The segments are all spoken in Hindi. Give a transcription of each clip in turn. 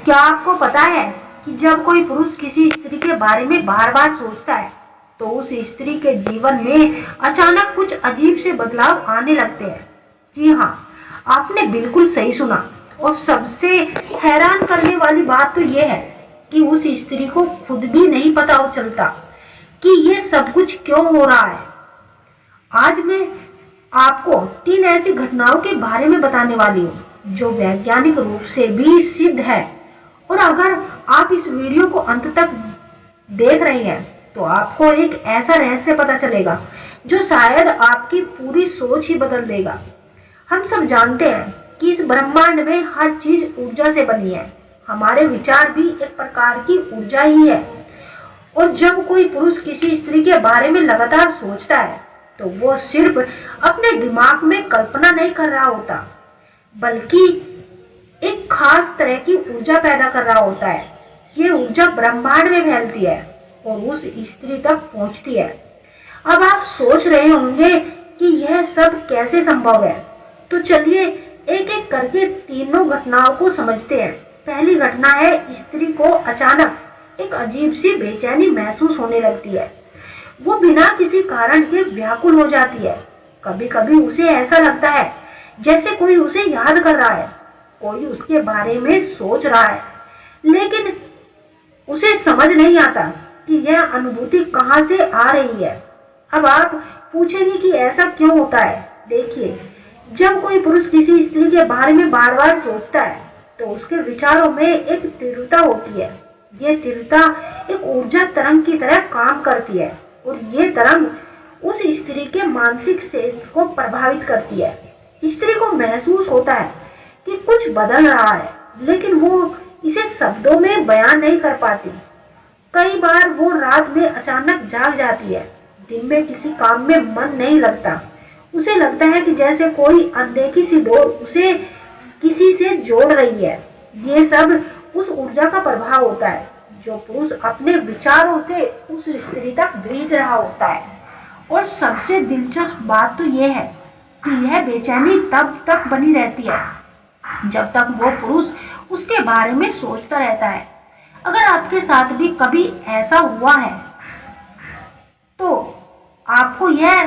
क्या आपको पता है कि जब कोई पुरुष किसी स्त्री के बारे में बार बार सोचता है तो उस स्त्री के जीवन में अचानक कुछ अजीब से बदलाव आने लगते हैं। जी हाँ, आपने बिल्कुल सही सुना। और सबसे हैरान करने वाली बात तो यह है कि उस स्त्री को खुद भी नहीं पता चलता कि ये सब कुछ क्यों हो रहा है। आज मैं आपको 3 ऐसी घटनाओं के बारे में बताने वाली हूँ जो वैज्ञानिक रूप से भी सिद्ध है। और अगर आप इस वीडियो को अंत तक देख रहे हैं तो आपको एक ऐसा रहस्य पता चलेगा जो शायद आपकी पूरी सोच ही बदल देगा। हम सब जानते हैं कि इस ब्रह्मांड में हर चीज ऊर्जा से बनी है। हमारे विचार भी एक प्रकार की ऊर्जा ही है। और जब कोई पुरुष किसी स्त्री के बारे में लगातार सोचता है तो वो सिर्फ अपने दिमाग में कल्पना नहीं कर रहा होता, बल्कि एक खास तरह की ऊर्जा पैदा कर रहा होता है। ये ऊर्जा ब्रह्मांड में फैलती है और उस स्त्री तक पहुंचती है। अब आप सोच रहे होंगे कि यह सब कैसे संभव है, तो चलिए एक एक करके तीनों घटनाओं को समझते हैं। पहली घटना है, स्त्री को अचानक एक अजीब सी बेचैनी महसूस होने लगती है। वो बिना किसी कारण के व्याकुल हो जाती है। कभी कभी उसे ऐसा लगता है जैसे कोई उसे याद कर रहा है, कोई उसके बारे में सोच रहा है, लेकिन उसे समझ नहीं आता कि यह अनुभूति कहाँ से आ रही है। अब आप पूछेंगे कि ऐसा क्यों होता है। देखिए, जब कोई पुरुष किसी स्त्री के बारे में बार बार सोचता है तो उसके विचारों में एक तीव्रता होती है। ये तीव्रता एक ऊर्जा तरंग की तरह काम करती है और ये तरंग उस स्त्री के मानसिक स्वास्थ्य को प्रभावित करती है। स्त्री को महसूस होता है कि कुछ बदल रहा है, लेकिन वो इसे शब्दों में बयान नहीं कर पाती। कई बार वो रात में अचानक जाग जाती है, दिन में किसी काम में मन नहीं लगता। उसे लगता है कि जैसे कोई अनदेखी सी डोर उसे किसी से जोड़ रही है। ये सब उस ऊर्जा का प्रभाव होता है जो पुरुष अपने विचारों से उस स्त्री तक भेज रहा होता है। और सबसे दिलचस्प बात तो यह है कि यह बेचैनी तब तक बनी रहती है जब तक वो पुरुष उसके बारे में सोचता रहता है। अगर आपके साथ भी कभी ऐसा हुआ है तो आपको यह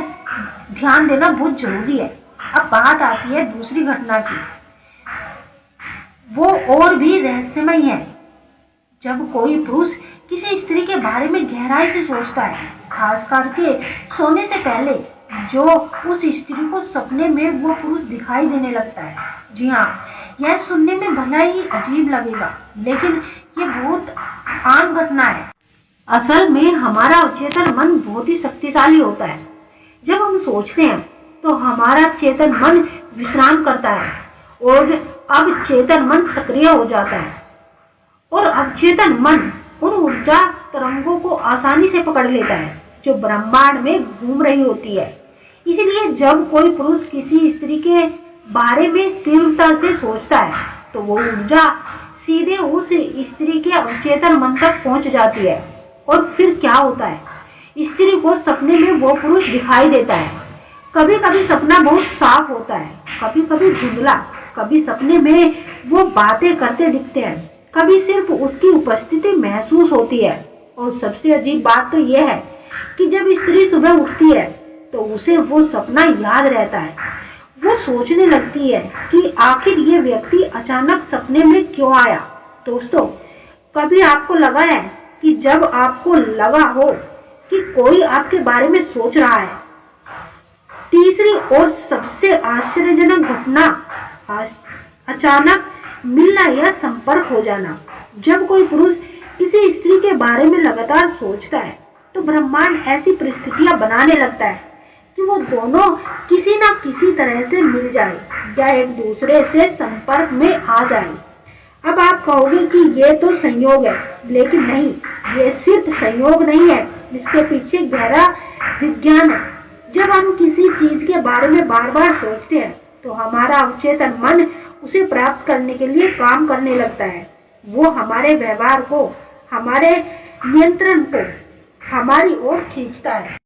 ध्यान देना बहुत जरूरी है। अब बात आती है दूसरी घटना की। वो और भी रहस्यमय है। जब कोई पुरुष किसी स्त्री के बारे में गहराई से सोचता है, खास करके सोने से पहले, जो उस स्त्री को सपने में वो पुरुष दिखाई देने लगता है। जी हाँ, यह सुनने में भला ही अजीब लगेगा, लेकिन ये बहुत आम घटना है। असल में हमारा अचेतन मन बहुत ही शक्तिशाली होता है। जब हम सोचते हैं तो हमारा चेतन मन विश्राम करता है और अब चेतन मन सक्रिय हो जाता है और अवचेतन मन उन ऊर्जा तरंगों को आसानी से पकड़ लेता है जो ब्रह्मांड में घूम रही होती है। इसलिए जब कोई पुरुष किसी स्त्री के बारे में तीव्रता से सोचता है तो वो ऊर्जा सीधे उस स्त्री के अवचेतन मन तक पहुंच जाती है। और फिर क्या होता है, स्त्री को सपने में वो पुरुष दिखाई देता है। कभी कभी सपना बहुत साफ होता है, कभी कभी धुंधला, कभी सपने में वो बातें करते दिखते हैं, कभी सिर्फ उसकी उपस्थिति महसूस होती है। और सबसे अजीब बात तो यह है कि जब स्त्री सुबह उठती है तो उसे वो सपना याद रहता है। वो सोचने लगती है कि आखिर ये व्यक्ति अचानक सपने में क्यों आया। दोस्तों, कभी आपको लगा है कि जब आपको लगा हो कि कोई आपके बारे में सोच रहा है। तीसरी और सबसे आश्चर्यजनक घटना, अचानक मिलना या संपर्क हो जाना। जब कोई पुरुष किसी स्त्री के बारे में लगातार सोचता है तो ब्रह्मांड ऐसी परिस्थितियां बनाने लगता है कि वो दोनों किसी न किसी तरह से मिल जाए या एक दूसरे से संपर्क में आ जाए। अब आप कहोगे कि ये तो संयोग है, लेकिन नहीं, ये सिर्फ संयोग नहीं है, इसके पीछे गहरा विज्ञान है। जब हम किसी चीज के बारे में बार बार सोचते हैं तो हमारा अवचेतन मन उसे प्राप्त करने के लिए काम करने लगता है। वो हमारे व्यवहार को, हमारे नियंत्रण को हमारी ओर खींचता है।